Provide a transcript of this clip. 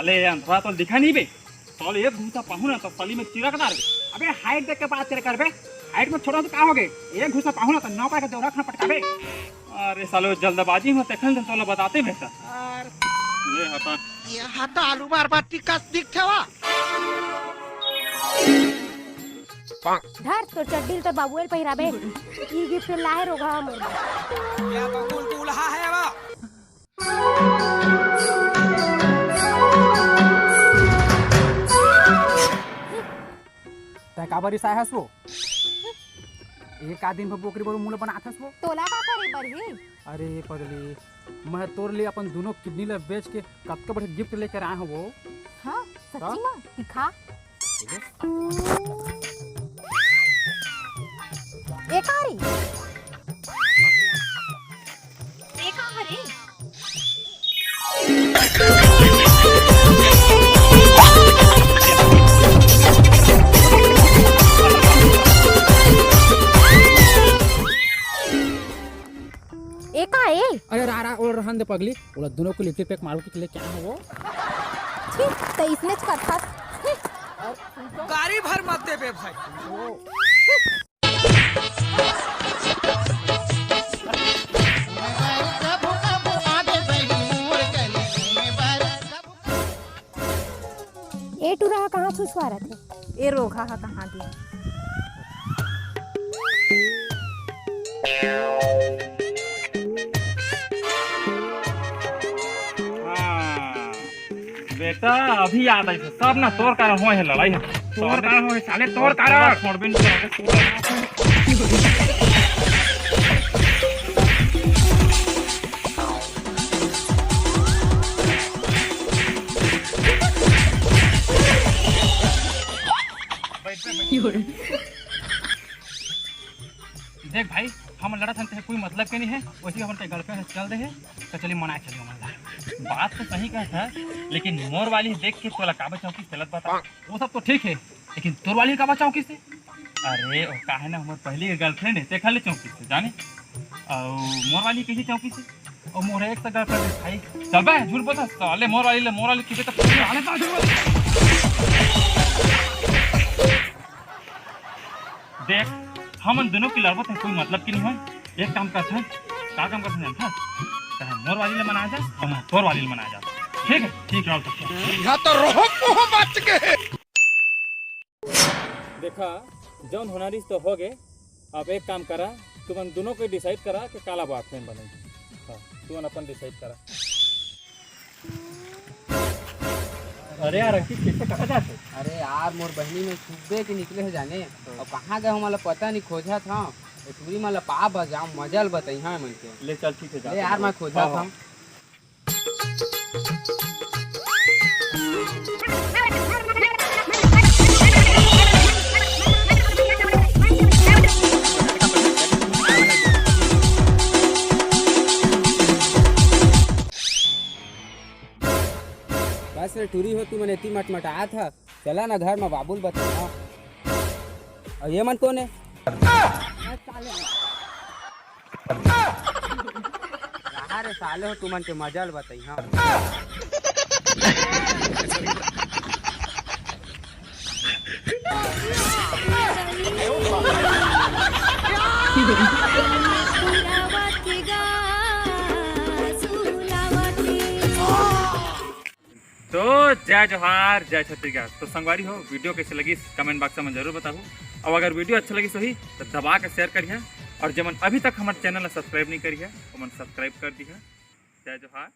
साले अंधरा तो दिखा नहीं बे। साले एक घूसा पाहू ना तो सली में चिरकदार। अबे हाइट देख के बात करे कर बे। हाइट में छोटा तो का हो गए। एक घूसा पाहू ना तो नौका के दौरा खा पटकाबे। अरे साले जल्दबाजी में तखन तो बताते बेटा। अरे ये हटा। ये हटा आलू मार बाटी का दिख ठेवा। धर तो चड्डी तो बाबूएल पहिराबे। ई गिफ्ट लाहे रोगा मोर। या बकुल दूल्हा है बा। तय का बरी साहस वो एक आदमी पर बोकरी बरो मूल बनाथस वो तोला का करे बरही। अरे पगली मैं तोर लिए अपन दोनों किडनी ले बेच के कतका बड़े गिफ्ट लेकर आए हो वो। हां सच्ची में दिखा। एकारी एकारी एका ए। अरे रारा और रहन दे पगली ओला दोनों को लिफ्ट पैक मारो के लिए क्या है वो। ठीक तो इसने करता गाड़ी भर मत दे बे भाई। ए टू रहा कहाँ खुशवा रहे थे। ए रोगा हा कहाँ दी। बेटा अभी याद आई सब ना तोर कारण होए है लड़ाई है। तोर कारण होए साले तोर कारण छोड़बे नहीं। देख भाई हम लड़ा था कोई मतलब के नहीं है। वैसे हम गर्लफ्रेंड चल रहे तो चलिए मना चलिए हमारा बात तो सही कहता है। लेकिन मोर वाली देख के तोला काबा चौकी चलत बता वो सब तो ठीक है। लेकिन तोर वाली काबा चौकी से अरे ओ का है ना हमारे पहली गर्लफ्रेंड है देखा ले चौकी से जाने और मोर वाली किसी चौकी से और मोर एक तो गर्लफ्रेंड भाई चल बे झूठ बोलता साले मोर वाली किसी तक आने का देख हम दोनों की लड़बत है कोई मतलब की नहीं है। एक काम करते हैं क्या काम करते हैं चाहे मोर वाली ले मनाया जाए और मैं तोर वाली ले मनाया जाए। ठीक है ठीक है यहाँ तो रोह मोह बच गए। देखा जौन होना रिश्ता तो हो गए। अब एक काम करा तुम दोनों को डिसाइड करा कि काला बॉयफ्रेंड बनेगी। हाँ तुम अपन डिसाइड करा। अरे यार कैसे कहा जाते। अरे यार मोर बहनी में सुबह के निकले है जाने और कहाँ गए हमारा पता नहीं खोजा था। टूरी माला पा बजाओ मजल बताई हाँ मन के ले चल ठीक है ले यार मैं खोजा था। बस रे टूरी हो तू मैंने इतनी मटमटाया था। चला ना घर में बाबुल बता। और ये मन कौन है। रे साले हो तू मन के मजल बताई हाँ। तो जय जोहार जय छत्तीसगढ़। तो संगवारी हो वीडियो कैसे लगी कमेंट बॉक्स में जरूर बताओ। और अगर वीडियो अच्छा लगी सही तो दबा के शेयर करिए। और जब अभी तक हमारे चैनल सब्सक्राइब नहीं करिए तो मन सब्सक्राइब कर दिए। जय जोहार।